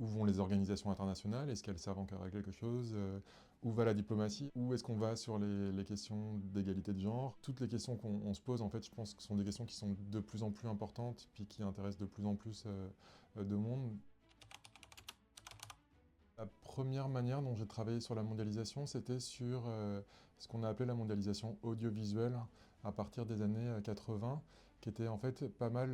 vont les organisations internationales? Est-ce qu'elles servent encore à quelque chose? Où va la diplomatie? Où est-ce qu'on va sur les questions d'égalité de genre? Toutes les questions qu'on se pose, en fait, je pense que sont des questions qui sont de plus en plus importantes, puis qui intéressent de plus en plus de monde. La première manière dont j'ai travaillé sur la mondialisation, c'était sur ce qu'on a appelé la mondialisation audiovisuelle à partir des années 80, qui était en fait pas mal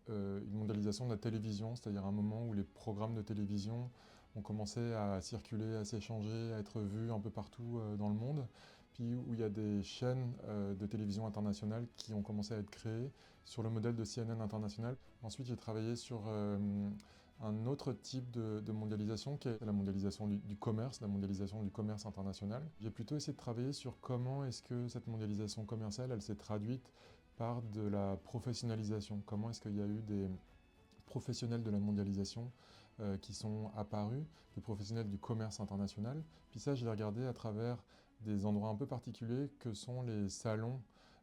une mondialisation de la télévision, c'est-à-dire un moment où les programmes de télévision ont commencé à circuler, à s'échanger, à être vus un peu partout dans le monde, puis où il y a des chaînes de télévision internationales qui ont commencé à être créées sur le modèle de CNN International. Ensuite, j'ai travaillé sur un autre type de mondialisation qui est la mondialisation du commerce, la mondialisation du commerce international. J'ai plutôt essayé de travailler sur comment est-ce que cette mondialisation commerciale, elle s'est traduite par de la professionnalisation. Comment est-ce qu'il y a eu des professionnels de la mondialisation qui sont apparus, des professionnels du commerce international. Puis ça, je l'ai regardé à travers des endroits un peu particuliers que sont les salons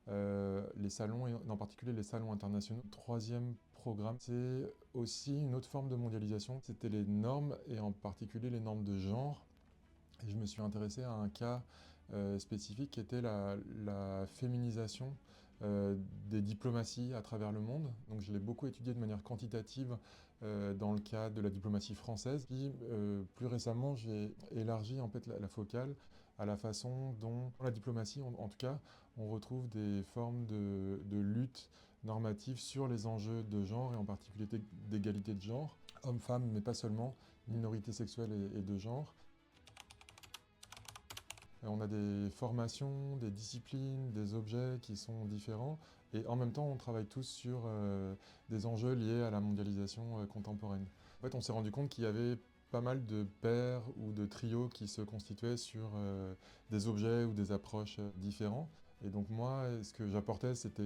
et en particulier les salons internationaux. Troisième programme, c'est aussi une autre forme de mondialisation. C'était les normes et en particulier les normes de genre. Et je me suis intéressé à un cas spécifique qui était la féminisation des diplomaties à travers le monde. Donc je l'ai beaucoup étudié de manière quantitative dans le cas de la diplomatie française. Puis plus récemment, j'ai élargi en fait la focale à la façon dont dans la diplomatie, en tout cas, on retrouve des formes de lutte normative sur les enjeux de genre et en particulier d'égalité de genre, hommes-femmes, mais pas seulement, minorités sexuelles et de genre. On a des formations, des disciplines, des objets qui sont différents et en même temps on travaille tous sur des enjeux liés à la mondialisation contemporaine. En fait on s'est rendu compte qu'il y avait pas mal de paires ou de trios qui se constituaient sur des objets ou des approches différents. Et donc moi, ce que j'apportais, c'était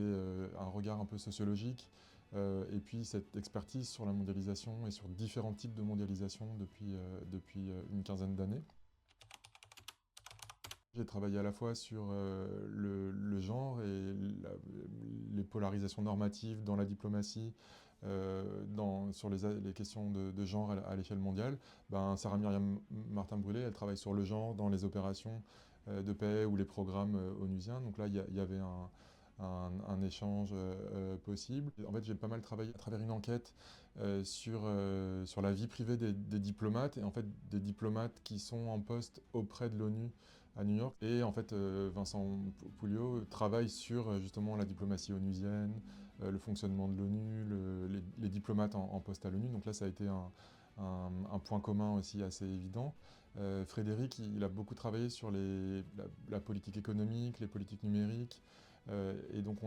un regard un peu sociologique et puis cette expertise sur la mondialisation et sur différents types de mondialisation depuis une quinzaine d'années. J'ai travaillé à la fois sur le genre et les polarisations normatives dans la diplomatie, sur les questions de genre à l'échelle mondiale. Sarah Myriam Martin-Brûlé, elle travaille sur le genre dans les opérations de paix ou les programmes onusiens. Donc là, il y avait un échange possible. En fait, j'ai pas mal travaillé à travers une enquête sur la vie privée des diplomates, et en fait des diplomates qui sont en poste auprès de l'ONU à New York. Et en fait, Vincent Pouliot travaille sur justement la diplomatie onusienne, le fonctionnement de l'ONU, les diplomates en poste à l'ONU. Donc là, ça a été un point commun aussi assez évident. Frédéric, il a beaucoup travaillé sur la politique économique, les politiques numériques. Et donc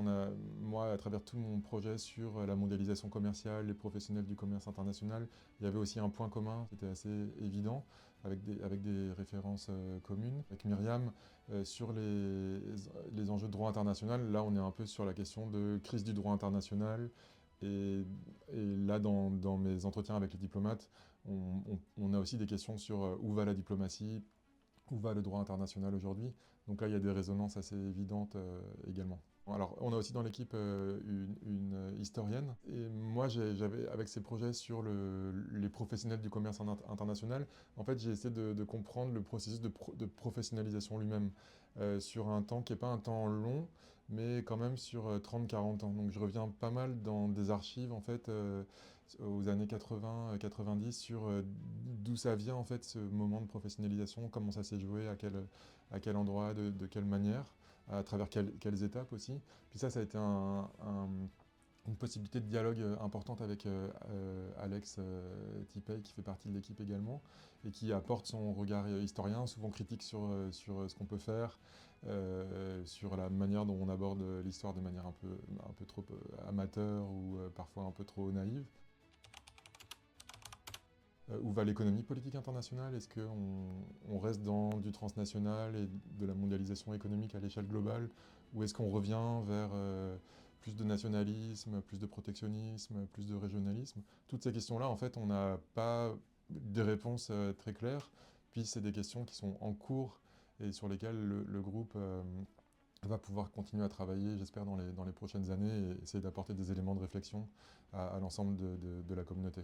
moi, à travers tout mon projet sur la mondialisation commerciale, les professionnels du commerce international, il y avait aussi un point commun qui était assez évident, avec des références communes. Avec Myriam, sur les enjeux de droit international, là on est un peu sur la question de crise du droit international. Et là, dans mes entretiens avec les diplomates, on a aussi des questions sur où va la diplomatie, où va le droit international aujourd'hui. Donc là, il y a des résonances assez évidentes également. Alors, on a aussi dans l'équipe une historienne. Et moi, avec ces projets sur les professionnels du commerce international, en fait, j'ai essayé de comprendre le processus de professionnalisation lui-même sur un temps qui n'est pas un temps long, mais quand même sur 30-40 ans. Donc je reviens pas mal dans des archives, en fait, aux années 80-90, sur d'où ça vient, en fait, ce moment de professionnalisation, comment ça s'est joué, à quel endroit, de quelle manière, à travers quelles étapes aussi. Puis ça a été une possibilité de dialogue importante avec Alex Tipey, qui fait partie de l'équipe également, et qui apporte son regard historien, souvent critique sur ce qu'on peut faire, sur la manière dont on aborde l'histoire de manière un peu trop amateur ou parfois un peu trop naïve. Où va l'économie politique internationale? Est-ce qu'on reste dans du transnational et de la mondialisation économique à l'échelle globale? Ou est-ce qu'on revient vers plus de nationalisme, plus de protectionnisme, plus de régionalisme? Toutes ces questions-là, en fait, on n'a pas des réponses très claires. Puis c'est des questions qui sont en cours et sur lesquelles le groupe va pouvoir continuer à travailler, j'espère, dans les prochaines années, et essayer d'apporter des éléments de réflexion à l'ensemble de la communauté.